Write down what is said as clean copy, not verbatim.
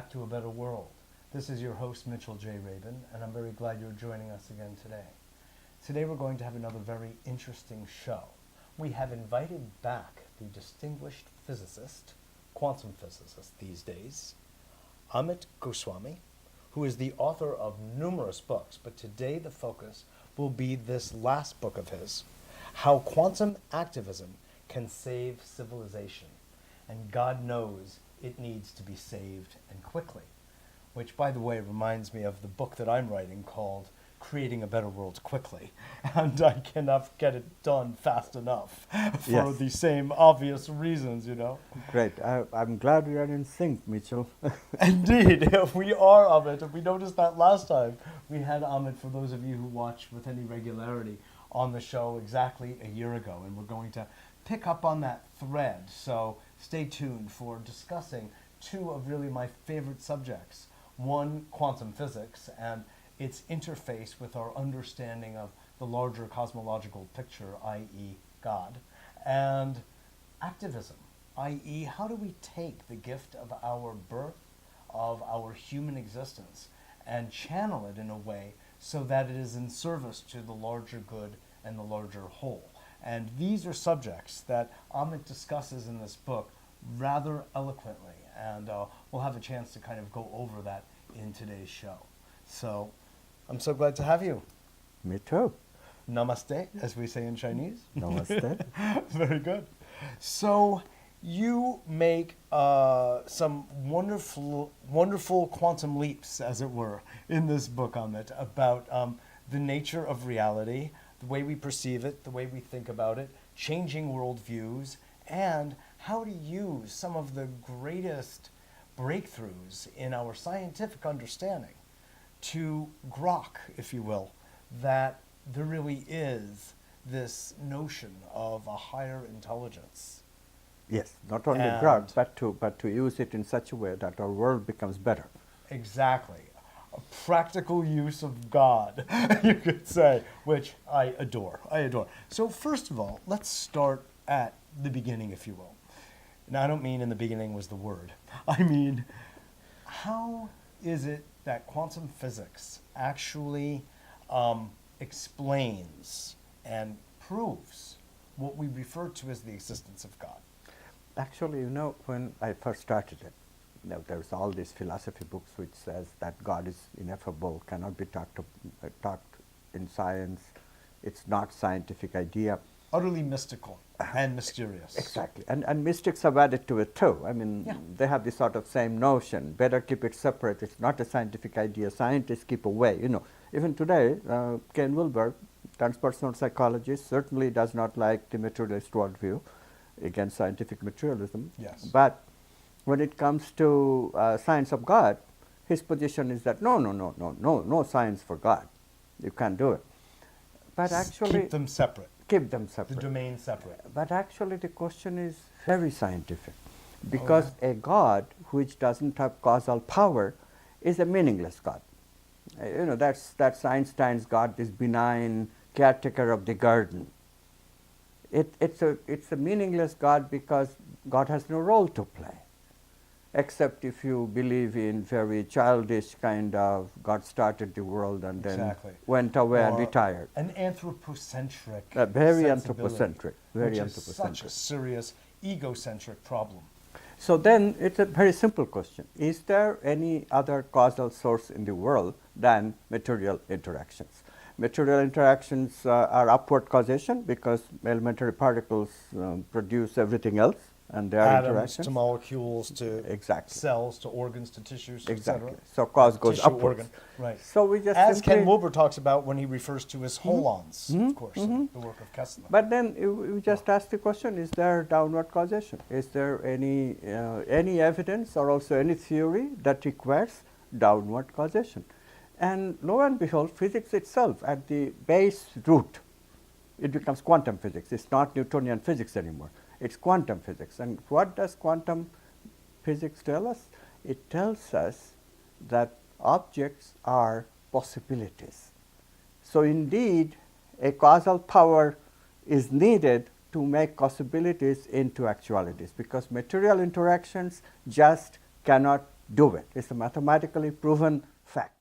back to A Better World. This is your host, Mitchell J. Rabin, and I'm very glad you're joining us again today. Today we're going to have another very interesting show. We have invited back the distinguished physicist, quantum physicist these days, Amit Goswami, who is the author of numerous books, but today the focus will be this last book of his, How Quantum Activism Can Save Civilization. And God knows it needs to be saved and quickly, which, by the way, reminds me of the book that I'm writing called Creating a Better World Quickly, and I cannot get it done fast enough for the same obvious reasons, you know. Great. I'm glad we are in sync, Mitchell. Indeed, we are, Amit. We noticed that last time. We had Amit, for those of you who watch with any regularity, on the show exactly a year ago, and we're going to pick up on that thread. So stay tuned for discussing two of really my favorite subjects. One, quantum physics, and its interface with our understanding of the larger cosmological picture, i.e. God, and activism, i.e. how do we take the gift of our birth, of our human existence, and channel it in a way so that it is in service to the larger good and the larger whole. And these are subjects that Amit discusses in this book rather eloquently, and we'll have a chance to kind of go over that in today's show. So I'm so glad to have you. Me too. Namaste, as we say in Chinese. Namaste. Very good. So you make some wonderful quantum leaps, as it were, in this book, Amit, about the nature of reality, the way we perceive it, the way we think about it, changing worldviews, and how to use some of the greatest breakthroughs in our scientific understanding to grok, if you will, that there really is this notion of a higher intelligence. Yes, not only grok, but to use it in such a way that our world becomes better. Exactly. A practical use of God, you could say, which I adore. I adore. So first of all, let's start at the beginning, if you will. Now, I don't mean in the beginning was the word. I mean, how is it that quantum physics actually explains and proves what we refer to as the existence of God? Actually, you know, when I first started it, there's all these philosophy books which says that God is ineffable, cannot be taught in science, it's not scientific idea. Utterly mystical and mysterious. Exactly. And mystics have added to it too. I mean, they have this sort of same notion, better keep it separate, it's not a scientific idea, scientists keep away, you know. Even today, Ken Wilber, transpersonal psychologist, certainly does not like the materialist worldview against scientific materialism. Yes. But when it comes to science of God, his position is that no science for God. You can't do it. But actually, keep them separate. Keep them separate. The domain separate. But actually the question is very scientific, because a God which doesn't have causal power is a meaningless God. You know, that's Einstein's God, this benign caretaker of the garden. It's a meaningless God because God has no role to play, except if you believe in very childish kind of God started the world and then went away and retired. An anthropocentric very anthropocentric. Very which anthropocentric. is such a serious egocentric problem. So then it's a very simple question. Is there any other causal source in the world than material interactions? Material interactions are upward causation because elementary particles produce everything else, and there are atoms interactions. to molecules to cells to organs to tissues, exactly. etc. So cause goes Tissue upwards. organ. Right. So we just as Ken Wilber talks about when he refers to his holons, of course, in the work of Kessler. But then you just ask the question: is there downward causation? Is there any evidence or also any theory that requires downward causation? And lo and behold, physics itself, at the base root, it becomes quantum physics. It's not Newtonian physics anymore. It's quantum physics. And what does quantum physics tell us? It tells us that objects are possibilities. So indeed, a causal power is needed to make possibilities into actualities, because material interactions just cannot do it. It's a mathematically proven fact.